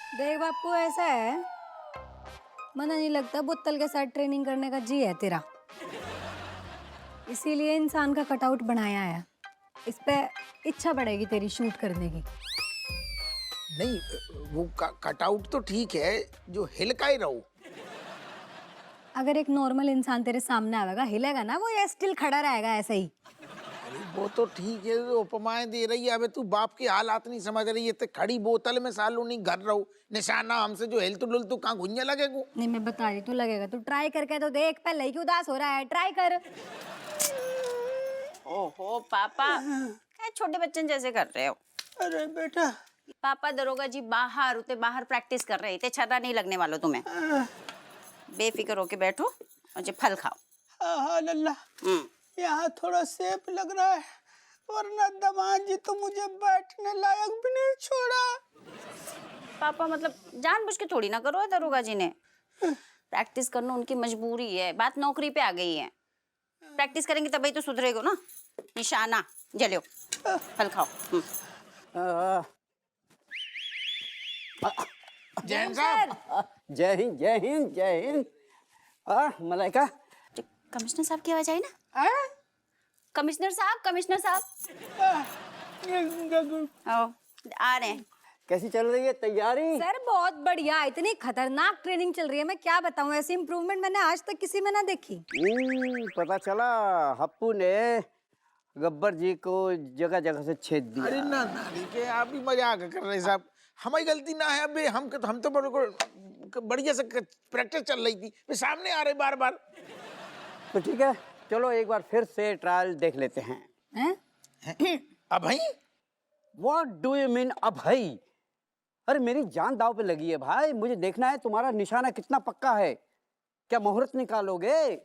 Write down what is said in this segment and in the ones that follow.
देख बापू, ऐसा है, मना नहीं लगता बोतल के साथ ट्रेनिंग करने का जी है तेरा, इसीलिए इंसान का कटआउट बनाया है। इस पे इच्छा बढ़ेगी तेरी शूट करने की। नहीं, वो कटआउट तो ठीक है, जो हिल का ही रहो। अगर एक नॉर्मल इंसान तेरे सामने आएगा, हिलेगा ना वो, या स्टिल खड़ा रहेगा ऐसे ही? अरे वो तो ठीक है, जो उपमाएं दे रही है। अबे तू बाप की हालात नहीं समझ रही है। ते खड़ी बोतल में सालू नहीं घर रहो, निशाना हमसे जो हिल डुल तू कहाँ घुंजा लगेगू। नहीं, मैं बता रही, तू लगेगा, तू ट्राई करके तो देख, पहले ही क्यों उदास हो रहा है, ट्राई कर। ओहो पापा, क्या छोटे बच्चन जैसे कर रहे हो? अरे बेटा, पापा दरोगा जी बाहर उते बाहर प्रैक्टिस कर रहे थे, छर्रा नहीं लगने वालों तुम्हें। बेफिक्र होके बैठो और जो फल खाओ। हाँ लल्ला, यहाँ थोड़ा सेफ लग रहा है, वरना दमाद जी तो मुझे बैठने लायक भी नहीं छोड़ा। पापा मतलब जानबूझ के थोड़ी ना करो दरोगा जी ने, प्रैक्टिस करना उनकी मजबूरी है, बात नौकरी पे आ गई है। प्रैक्टिस करेंगे तभी तो सुधरेगो ना। निशाना जलियो, फल खाओ। जैन साहब। जय हिंद जय हिंद जय हिंद। मलाइका, कमिश्नर साहब की आवाज आई ना? कमिश्नर साहब, कमिश्नर साहब आओ, आ रहे हैं। कैसी चल रही है तैयारी? सर बहुत बढ़िया, इतनी खतरनाक ट्रेनिंग चल रही है, मैं क्या बताऊं, ऐसी इम्प्रूवमेंट मैंने आज तक किसी में ना देखी। पता चला हप्पू ने गब्बर जी को जगह जगह से छेद दिया। अरे ना नानी के आप भी मजाक कर रहे साहब, हमारी गलती ना है। अबे हम तो बढ़िया से प्रैक्टिस चल रही थी, वे सामने आ रहे बार बार। तो ठीक है, चलो एक बार फिर से ट्रायल देख लेते हैं। अब भाई What do you mean अब भाई? अरे मेरी जान दाव पे लगी है भाई, मुझे देखना है तुम्हारा निशाना कितना पक्का है। क्या मुहूर्त निकालोगे?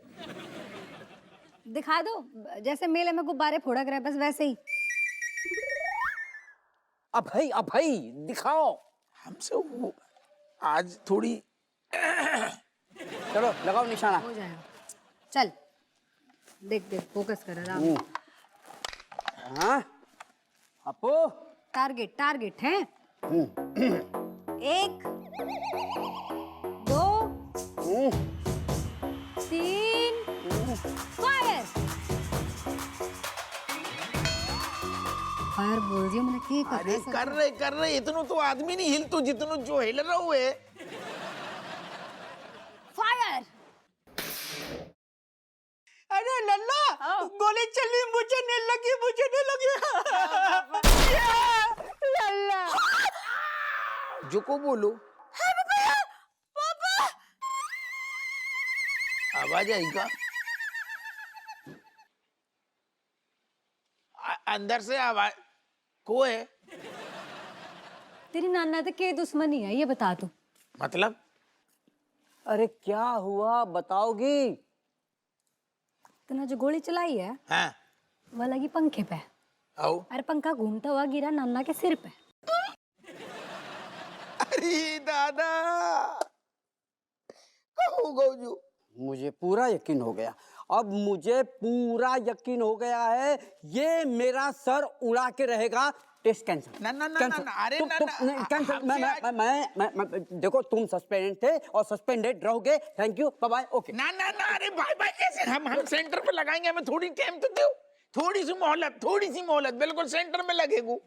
दिखा दो, जैसे मेले में गुब्बारे फोड़ा करे, बस वैसे ही। अब भाई दिखाओ। हमसे वो आज थोड़ी चलो लगाओ निशाना। हो जाएगा, चल देख देख, फोकस कर आराम से। हाँ अपो, टारगेट टारगेट है। 1 2 3 फायर। फायर बोल दिया मैंने, की अरे कर रहे इतनो तो आदमी नहीं हिल तो जितनो जो हिल रहा हुए। फायर। अरे लल्ला, गोली चली, मुझे नहीं लगी, मुझे नहीं लगी। लल्ला जो को बोलो, आवाज आई का? अंदर से आवाज को है? तेरी नाना तो के दुश्मनी है, ये बता तू। मतलब अरे क्या हुआ बताओगी? तूने जो गोली चलाई है हाँ वो लगी पंखे पे, आओ। अरे पंखा घूमता हुआ गिरा नाना के सिर पे। अरे दादा कहू गौजू, मुझे पूरा यकीन हो गया, अब मुझे पूरा यकीन हो गया है, ये मेरा सर उड़ा के रहेगा। Test cancel. ना ना ना ना ना, अरे ना ना, कैंसिल। हमसे मैं देखो तुम सस्पेंडेड थे और सस्पेंडेड रहोगे। Thank you, bye bye, okay. ना ना ना, अरे भाई भाई कैसे हम सेंटर पे लगाएंगे, हमें थोड़ी टाइम तो दो, थोड़ी सी मोहलत, बिल्कुल सेंटर में लगेगू।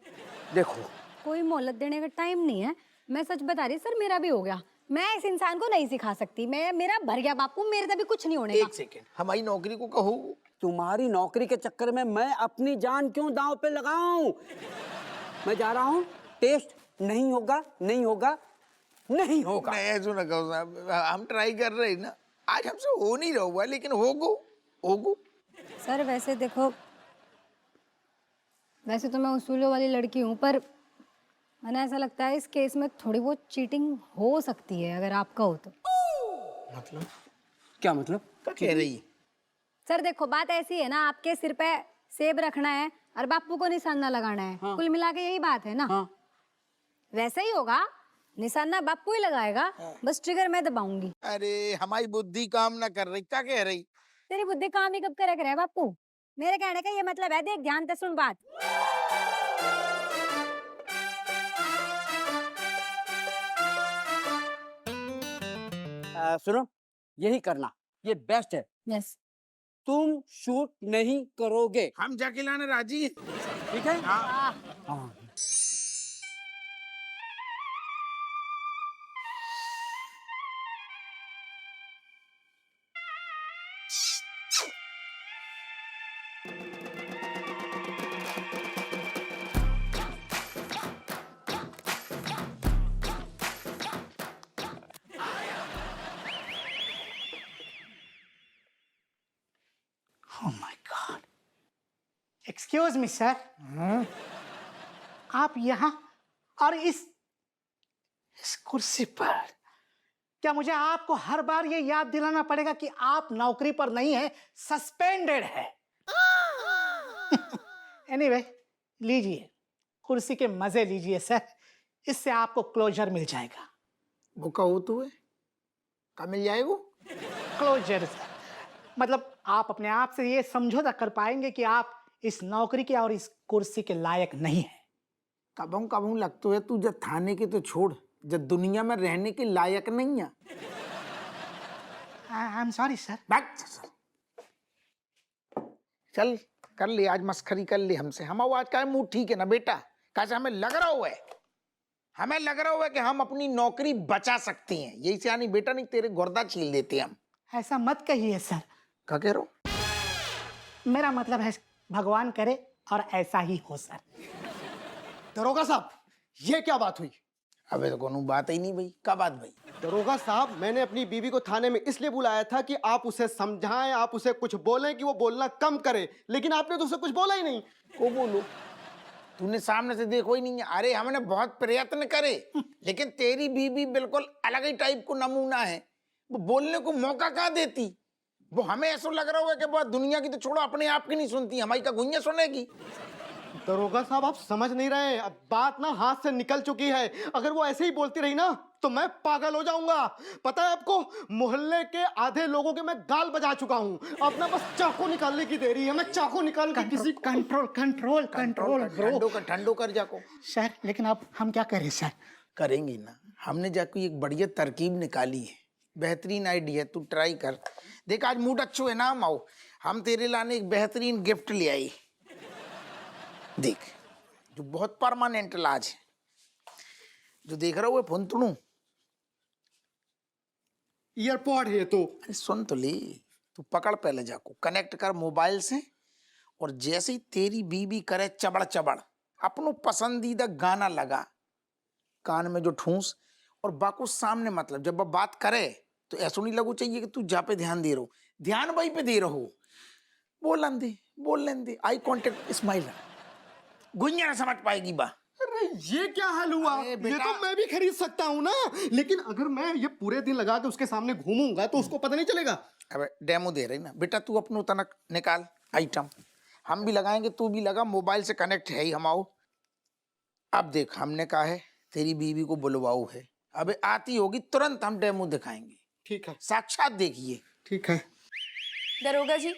देखो कोई मोहलत देने का टाइम नहीं है, मैं सच बता रही सर, मेरा भी हो गया, मैं इस इंसान को नहीं सिखा सकती, मैं मेरा भर गया बापू, मेरे से भी कुछ नहीं होने का। एक सेकेंड, हमारी नौकरी को कहो। तुम्हारी नौकरी के चक्कर में मैं अपनी जान क्यों दांव पे लगाऊं? मैं जा रहा हूं, टेस्ट नहीं होगा, नहीं होगा, नहीं होगा। नहीं ऐसा ना कहो साहब, हम ट्राई कर रहे हैं ना, आज हमसे हो नहीं रहा हुआ, लेकिन होगू। सर वैसे देखो, वैसे तो मैं उसूलों वाली लड़की हूँ, पर मैंने ऐसा लगता है इस केस में थोड़ी बहुत चीटिंग हो सकती है, अगर आपका हो तो। मतलब क्या मतलब? क्या कह रही है? सर देखो बात ऐसी है ना, आपके सिर पे सेब रखना है और बापू को निशाना लगाना है। हाँ। कुल मिला के यही बात है ना। हाँ। वैसे ही होगा, निशाना बापू ही लगाएगा। हाँ। बस ट्रिगर मैं दबाऊंगी। अरे हमारी बुद्धि काम ना कर रही, क्या कह रही? तेरी बुद्धि काम ही कब करे बापू, मेरे कहने का ये मतलब है, देख ध्यान से सुन बात। सुनो, यही करना, ये बेस्ट है। यस। तुम शूट नहीं करोगे, हम जाके लाने राजी हैं। ठीक है? हाँ। हाँ। Oh my God. Excuse me, sir. आप यहाँ और इस कुर्सी पर, क्या मुझे आपको हर बार ये याद दिलाना पड़ेगा कि आप नौकरी पर नहीं है, सस्पेंडेड है? एनीवे, लीजिए, कुर्सी के मजे लीजिए सर, इससे आपको क्लोजर मिल जाएगा। वो कहो तू है, कब मिल जाएगा? क्लोजर सर, मतलब आप अपने आप से ये समझौता कर पाएंगे कि आप इस नौकरी के और इस कुर्सी के लायक नहीं है। कबहू लगतो है तू जब थाने के तो छोड़, जब दुनिया में रहने के लायक नहीं है। I am sorry sir. चल कर ले, आज मस्खरी कर ले हमसे। हम आज का मूड ठीक है ना बेटा? कैसे हमें लग रहा हुआ है, हमें लग रहा हुआ है कि हम अपनी नौकरी बचा सकते हैं। यही से यानी बेटा, नहीं तेरे गुर्दा छील देते हम। ऐसा मत कहिए सर। क्या कह रहे हो? मेरा मतलब है भगवान करे और ऐसा ही हो सर। दरोगा साहब, ये क्या बात हुई? अबे तो कोनो बात ही नहीं भाई। क्या बात भाई? दरोगा साहब, मैंने अपनी बीवी को थाने में इसलिए बुलाया था कि आप उसे समझाएं, आप उसे कुछ बोलें कि वो बोलना कम करे, लेकिन आपने तो उसे कुछ बोला ही नहीं। को बोलो? तूने सामने से देखो ही नहीं है। अरे हमने बहुत प्रयत्न करे, लेकिन तेरी बीवी बिल्कुल अलग ही टाइप को नमूना है। वो बोलने को मौका कहाँ देती। वो हमें ऐसा लग रहा है कि बहुत दुनिया की तो छोड़ो, अपने आप की नहीं सुनती, हमारी का गुंजा सुनेगी। दरोगा साहब, आप समझ नहीं रहे, अब बात ना हाथ से निकल चुकी है। अगर वो ऐसे ही बोलती रही ना तो मैं पागल हो जाऊंगा। पता है आपको, मोहल्ले के आधे लोगों के मैं गाल बजा चुका हूँ। अब ना बस चाकू निकालने की देरी है। मैं चाकू निकाल के किसी को कंट्रोल ठंडो कर, ठंडो कर जाको सर। लेकिन अब हम क्या करें सर? करेंगे ना, हमने जाको एक बढ़िया तरकीब निकाली है, बेहतरीन आइडिया। तू ट्राई कर देख। आज मूड अच्छो है ना, हम आओ, हम तेरे लाने एक बेहतरीन गिफ्ट ले आई। देख, जो बहुत परमानेंट इलाज है, जो देख रहा हूँ फुंतणू, ईयरपॉड है। तो अरे सुन तो ले, तू पकड़ पहले जाको, कनेक्ट कर मोबाइल से, और जैसे ही तेरी बीबी करे चबड़ चबड़, अपनो पसंदीदा गाना लगा, कान में जो ठूस, और बाको सामने, मतलब जब वो बात करे तो ऐसा नहीं लगो चाहिए कि तू जा पे ध्यान दे रहो, ध्यान वही पे दे रहो। बोल दे, आई कांटेक्ट, स्माइल। गुंजा ना समझ पाएगी बा। अरे ये क्या हाल हुआ? अरे ये बेटा, तो मैं भी खरीद सकता हूँ ना, लेकिन अगर मैं ये पूरे दिन लगा के उसके सामने घूमूंगा तो उसको पता नहीं चलेगा। अबे डेमो दे रही ना बेटा, तू अपनो तनक निकाल आइटम, हम भी लगाएंगे, तू भी लगा, मोबाइल से कनेक्ट है ही। हम आओ, अब देख, हमने कहा है तेरी बीवी को बुलवाओ है, अबे आती होगी तुरंत हम डेमो दिखाएंगे। ठीक है, साक्षात देखिए। ठीक है। दरोगा जी,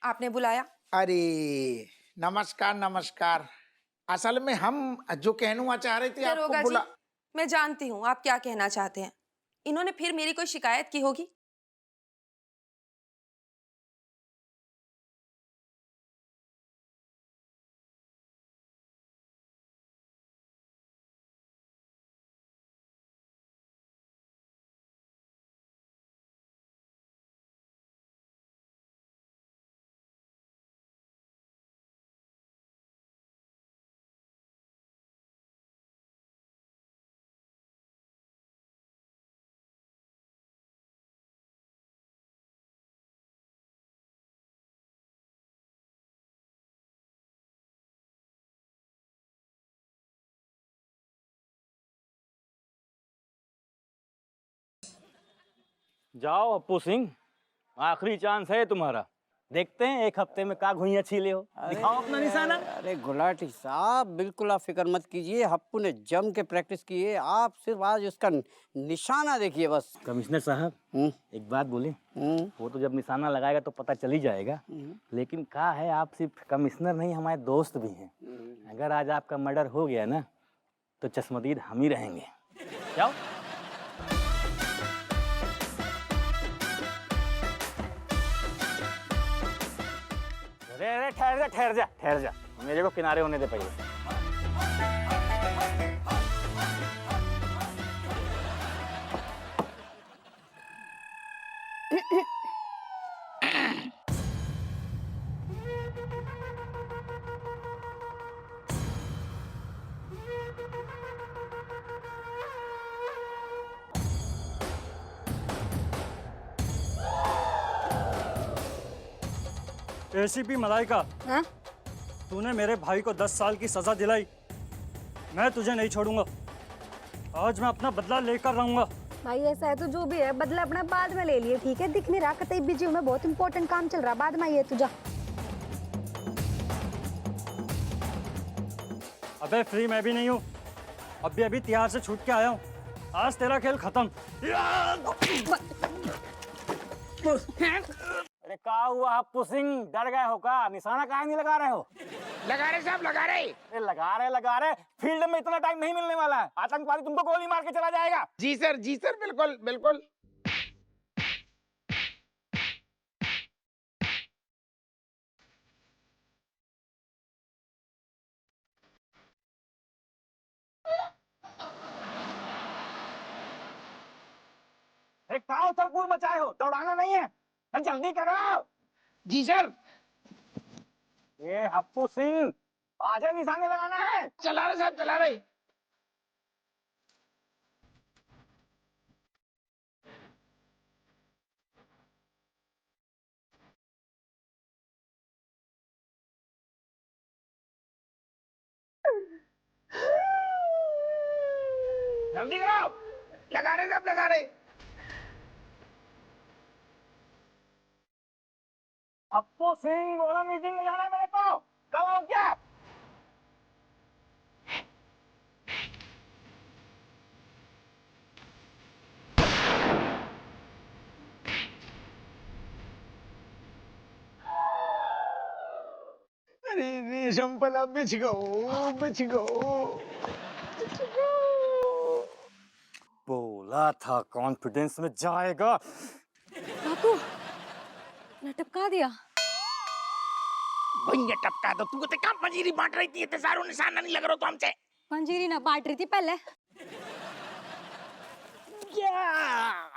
आपने बुलाया? अरे नमस्कार नमस्कार। असल में हम जो कहना चाह रहे थे आपको दरोगा जी, बुला। मैं जानती हूँ आप क्या कहना चाहते हैं। इन्होंने फिर मेरी कोई शिकायत की होगी? जाओ अप्पू सिंह, आखिरी चांस है तुम्हारा। देखते हैं एक हफ्ते में का घुइयां छीले हो। दिखाओ अपना निशाना। अरे गुलाटी साहब, बिल्कुल आप फिक्र मत कीजिए, हप्पू ने जम के प्रैक्टिस की है। आप सिर्फ आज उसका निशाना देखिए बस। कमिश्नर साहब, एक बात बोले, वो तो जब निशाना लगाएगा तो पता चल ही जाएगा, लेकिन क्या है, आप सिर्फ कमिश्नर नहीं, हमारे दोस्त भी हैं। अगर आज आपका मर्डर हो गया ना तो चश्मदीद हम ही रहेंगे। जाओ। अरे अरे ठहर जा ठहर जा ठहर जा, मेरे को किनारे होने दे पहले। एसीपी मलाइका, हाँ? तूने मेरे भाई को 10 साल की सजा दिलाई, मैं तुझे नहीं छोड़ूंगा। आज मैं अपना बदला लेकर रहूंगा। भाई ऐसा है तो जो भी है बदला अपना बाद में ले लिए, ठीक है? दिख नहीं रहा, कतई बिजी हूँ मैं, बहुत इंपॉर्टेंट काम चल रहा, बाद में ये तुझा। अबे फ्री मैं भी नहीं हूँ, अभी अभी तिहाड़ से छूट के आया हूँ। आज तेरा खेल खत्म। अरे क्या हुआ हप्पू सिंह, डर गए हो का? निशाना काहे नहीं लगा रहे हो? लगा रहे साहब, लगा रहे। अरे लगा रहे, फील्ड में इतना टाइम नहीं मिलने वाला है, आतंकवादी तुमको गोली मार के चला जाएगा। जी सर, बिल्कुल बिल्कुल। अरे कहाँ उथल-पुथल मचाए हो, दौड़ाना नहीं है, अरे जल्दी करो। जी सर। ये हप्पू सिंह, आजा निशाने लगाना है। चला रहे साहब, चला रहे। जल्दी करो, लगा रहे साहब, लगा रहे। हप्पू सिंह, बोला मीटिंग में जाना है मेरे को, कब आओ क्या? अरे रेशम पला बिछ गो, बिछ गो। बोला था कॉन्फिडेंस में जाएगा। बापू ने टपका दिया। भैया टपका दो, तू तो काम पंजीरी बांट रही थी, सारों निशाना नहीं लग रहा तो हमसे। पंजीरी ना बांट रही थी पहले।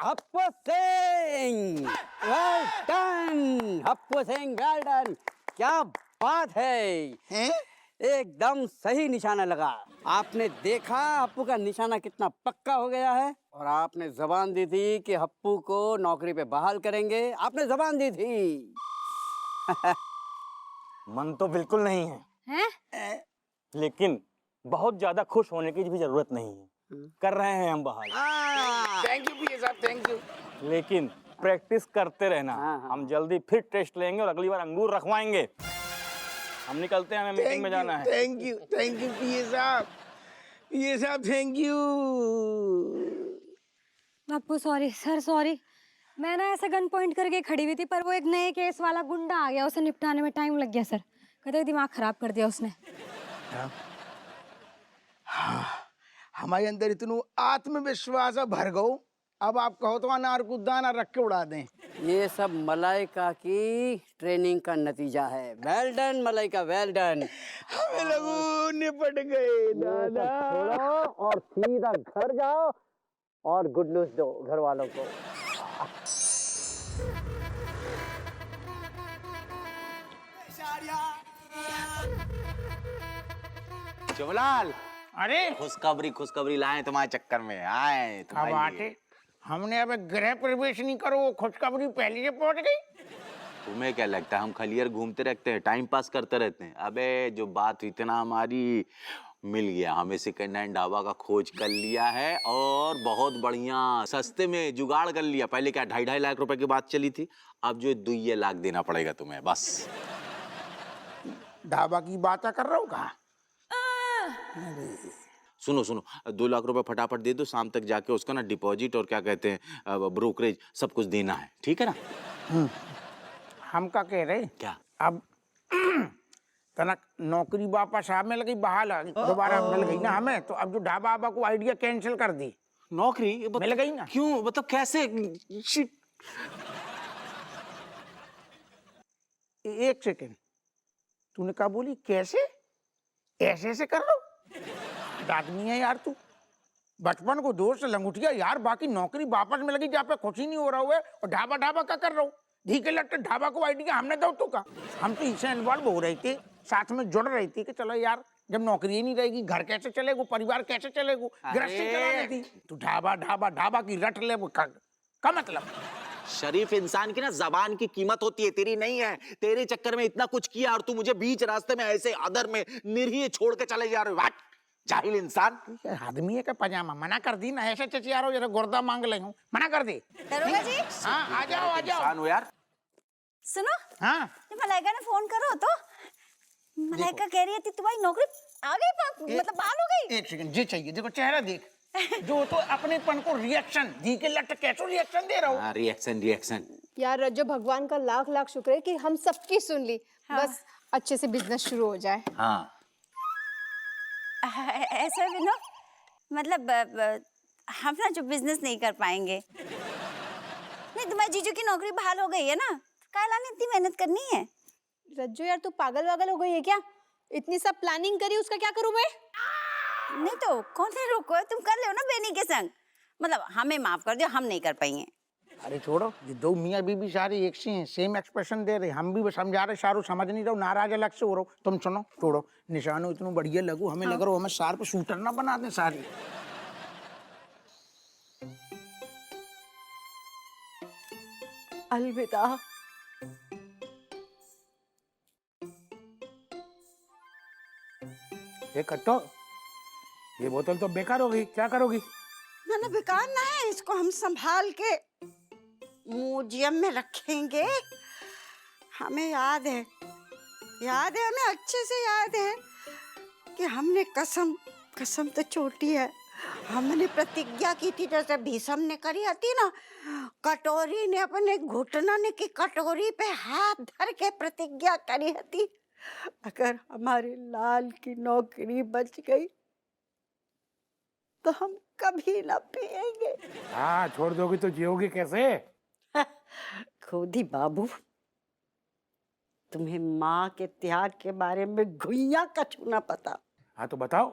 Happu Singh, well done. Happu Singh, well done. क्या बात है, हैं? एकदम सही निशाना लगा। आपने देखा हप्पू का निशाना कितना पक्का हो गया है, और आपने जबान दी थी कि हप्पू को नौकरी पे बहाल करेंगे, आपने जबान दी थी। मन तो बिल्कुल नहीं है, हैं? लेकिन बहुत ज्यादा खुश होने की भी जरूरत नहीं है, कर रहे हैं हम बहाल। थैंक यू पीए साहब, थैंक यू। लेकिन प्रैक्टिस करते रहना। हाँ। हम जल्दी फिर टेस्ट लेंगे और अगली बार अंगूर रखवाएंगे। हम निकलते हैं, हमें मीटिंग में जाना है। थैंक यू पीए साहब, thank you. Bapu sorry sir, sorry. मैं ना ऐसे गन पॉइंट करके खड़ी हुई थी, पर वो एक नए केस वाला गुंडा आ गया, उसे निपटाने में टाइम लग गया सर। कहते दिमाग खराब कर दिया उसने। हाँ, हमारे अंदर इतना आत्मविश्वास भर गो, अब आप कहो तो अनार को दाना रख के उड़ा दें। ये सब मलाइका की ट्रेनिंग का नतीजा है। Well done Malaika, well done. हमें लोगों निपट गए दादा। छोड़ो और सीधा घर जाओ और गुड न्यूज दो घर वालों को। जुबलाल, अरे खुशखबरी लाए तुम्हारे चक्कर में आए क्या बात है, हमने अब गृह प्रवेश नहीं करो, खुशखबरी पहले से पहुंच गई। तुम्हें क्या लगता है हम खलियर घूमते रहते हैं, टाइम पास करते रहते हैं? अबे जो बात हुई थी ना हमारी, मिल गया, हमें सेकंड हैंड ढाबा का खोज कर लिया है और बहुत बढ़िया सस्ते में जुगाड़ कर लिया। पहले क्या 2.5 लाख रुपए की बात चली थी, अब जो 2 लाख देना पड़ेगा तुम्हें बस। ढाबा की बात कर रहा हूँ कहा? सुनो 2 लाख रुपए फटाफट दे दो, शाम तक जाके उसका ना डिपॉजिट और क्या कहते हैं ब्रोकरेज सब कुछ देना है, ठीक है ना? हम क्या कह रहे क्या? अब तनक नौकरी वापस आ मिल गई, बहाल दोबारा मिल गई ना हमें, तो अब जो ढाबा वाबा को आइडिया कैंसिल कर दी। नौकरी मिल गई ना? क्यों, मतलब कैसे? एक सेकेंड, तूने कहा बोली कैसे? ऐसे ऐसे कर लो। आदमी है यार तू, बचपन को दोस्त लंगुटिया यार, बाकी नौकरी वापस में लगी जहाँ पे खुश ही नहीं हो रहा है, और ढाबा ढाबा का कर रहा हूँ। धी के लट्टे ढाबा को आइडिया हमने दो तो का, हम तो इससे इन्वॉल्व हो रहे थे, साथ में जुड़ रही थी कि चलो यार जब नौकरी ही नहीं रहेगी घर कैसे चलेगा, परिवार कैसे चलेगा, गृहस्थी चलानी थी। तू ढाबा ढाबा ढाबा की रट ले, वो का मतलब? शरीफ इंसान की ना जबान की कीमत होती है, तेरी नहीं है। तेरे चक्कर में इतना कुछ किया और तू मुझे बीच रास्ते में ऐसे अदर में निरीह छोड़ के चले जा रहे हो। जाहिल इंसान। आदमी है का पजामा मना कर दी ना, ऐसे चचियारो जरा गुर्दा मांग ले हूं, मना कर दे। दरोगा जी हाँ आ जाओ आ जाओ। इंसान हो यार। सुनो, हाँ ये मलाइका ने फोन करो तो मलाइका कह रही थी तुम्हारी नौकरी आ गई, मतलब बहाल हो गई। एक सेकंड, ये चाहिए, देखो चेहरा देख, जो तो अपनेपन को रिएक्शन दी के लट कैसे रिएक्शन दे रहा हूँ। Reaction reaction. यार रज्जो, भगवान का लाख लाख शुक्र है कि हम सबकी सुन ली। बस अच्छे से बिजनेस शुरू हो जाए। हाँ ऐसा भी ना, मतलब हम ना जो बिजनेस नहीं कर पाएंगे। नहीं, तुम्हारे जीजू की नौकरी बहाल हो गई है ना, काहे ने इतनी मेहनत करनी है? रज्जो यार, तू पागल वागल हो गई है क्या? इतनी सब प्लानिंग करी, उसका क्या करूं मैं? नहीं तो कौन से रोको है, तुम कर लो ना बेनी के संग। मतलब हमें माफ कर दो, हम नहीं कर पाएंगे। अरे छोड़ो, ये दो मियाँ बीबी सारे एक से हैं, सेम एक्सप्रेशन दे रहे, हम भी समझा रहे, शाहरुख समझ नहीं रहो, नाराज अलग से हो रहा हो। तुम सुनो, छोड़ो, निशानो इतना बढ़िया लगू, हमें लग रहा हो हमें शार्प शूटर ना बना दें सारी। अलविदा। ये कट्टो, ये बोतल तो बेकार हो गई, क्या करोगी? ना ना, बेकार ना है, इसको हम संभाल के म्यूजियम में रखेंगे। हमें याद है हमें अच्छे से याद है कि हमने कसम तो छोटी है, हमने प्रतिज्ञा की थी, जैसे भीष्म ने करी थी ना, कटोरी ने अपने घुटनन की कटोरी पे हाथ धर के प्रतिज्ञा करी थी, अगर हमारे लाल की नौकरी बच गई तो हम कभी ना पिएंगे। हाँ, छोड़ दोगी तो जियोगी कैसे? खुद ही बाबू, तुम्हें माँ के त्याग के बारे में घुइया कछु ना पता। हाँ तो बताओ।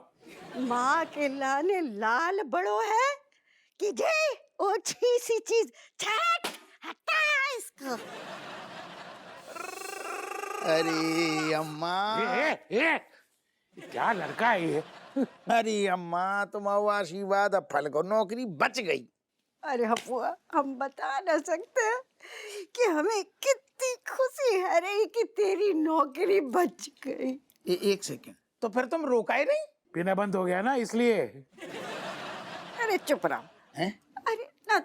माँ के लाने लाल बड़ो है कि जे ओछी सी चीज, छट हटा इसको। अरे अम्मा, क्या लड़का है ये? अरे अम्मा, तुम आओ आशीर्वाद, अब फल को नौकरी बच गई। अरे हपुआ, हम बता न सकते कि हमें कितनी खुशी है रे कि तेरी नौकरी बच गई। एक सेकंड, तो फिर तुम रोका ही नहीं? पीना बंद हो गया ना इसलिए। अरे चुप रहो। हैं? अरे ना,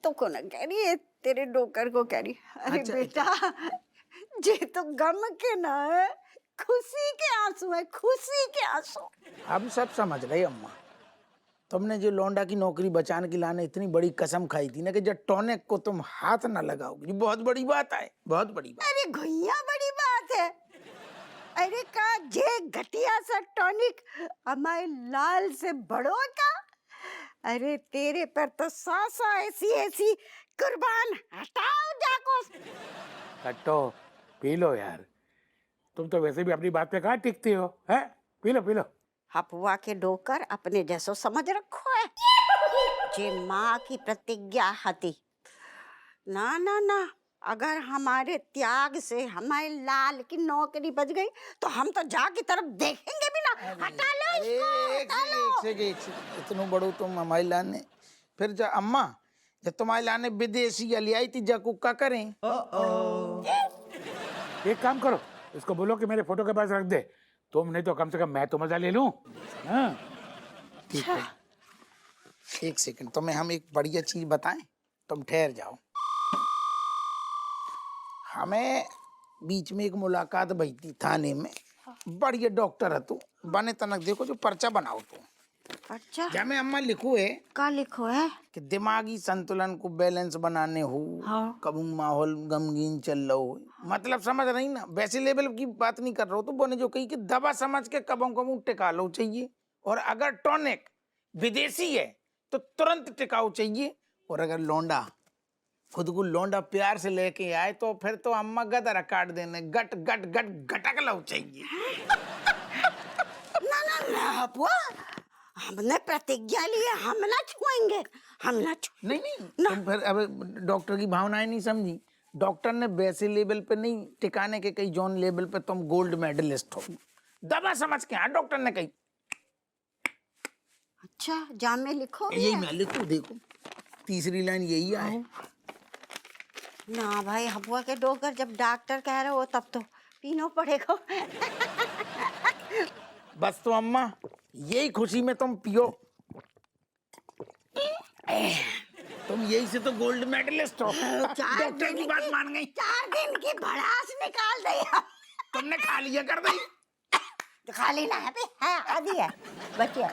तुमको ना कह रही है, तेरे डोकर को कह रही। अरे अच्छा, बेटा, जे तो गम के ना है, खुशी के आंसू है, खुशी के आंसू। हम सब समझ रहे अम्मा, तुमने जो लौंडा की नौकरी बचाने की लाने इतनी बड़ी कसम खाई थी ना कि जब टॉनिक को तुम हाथ ना लगाओगे, ये बहुत बड़ी बात है, बहुत बड़ी बात। अरे घुइया बड़ी बात है। अरे का जे घटिया सा टॉनिक हमारे लाल से बड़ो का। अरे तेरे पर तो सासा ऐसी कुर्बान, हटाओ जाको। कट्टो, पी लो यार, तुम तो वैसे भी अपनी बात पे कहाँ टिकती हो, हैं? P low. हपुआ के डोकर अपने जैसो समझ रखो है, जे माँ की प्रतिज्ञा हती। ना ना ना, अगर हमारे त्याग से हमारे लाल की नौकरी बच गई तो हम तो जा की तरफ देखेंगे भी ना। हटा लो इसको, हटा लो। एक से इतनो बड़ो तुम हमारी लाने, फिर जा अम्मा, जब तुम्हारी लाने विदेशी ले आई थी, जाकू का करें? एक काम करो, इसको बोलो कि मेरे फोटो के पास रख दे, तुम नहीं तो कम से कम मैं तो मजा ले लूं। हाँ ठीक है। एक सेकंड, तुम्हें हम एक बढ़िया चीज बताएं, तुम ठहर जाओ। हमें बीच में एक मुलाकात भई थी थाने में, बढ़िया डॉक्टर है तू, बने तनक देखो जो पर्चा बनाओ तू। अच्छा, जमे अम्मा लिखो है, का लिखो है कि दिमागी संतुलन को बैलेंस बनाने हो। हाँ। कबू माहौल गमगीन चल रहा हो, मतलब समझ रही ना, वैसे लेवल की बात नहीं कर रहा हूँ। तो बोने जो कही कि दवा समझ के कबू टिका लो चाहिए, और अगर टॉनिक विदेशी है तो तुरंत टिकाऊ चाहिए, और अगर लौंडा खुद को लौंडा प्यार से लेके आए तो फिर तो अम्मा गदर काट देने गट गट गट गटक लव चाहिए। ना ना ना बुआ, हमने प्रतिज्ञा ली है, हम ना छुएंगे, हम ना छू। नहीं नहीं तुम फिर अब डॉक्टर की भावनाएं नहीं समझी। डॉक्टर ने वैसे लेवल पे नहीं टिकाने के कई जोन लेवल पे तुम गोल्ड मेडलिस्ट हो। दवा समझ के हाँ डॉक्टर ने कही। अच्छा जाम में लिखो यही मैं लिखूं, देखो तीसरी लाइन यही है। ना भाई हबुआ के डोकर जब डॉक्टर कह रहे हो तब तो पीनो पड़ेगा। बस तो अम्मा यही खुशी में तुम पियो। तुम यही से तो गोल्ड मेडलिस्ट हो। डॉक्टर की बात मान गई। 4 दिन की भड़ास निकाल दी। तुमने खा लिया कर दी। खाली ना है, आधी है बचिया।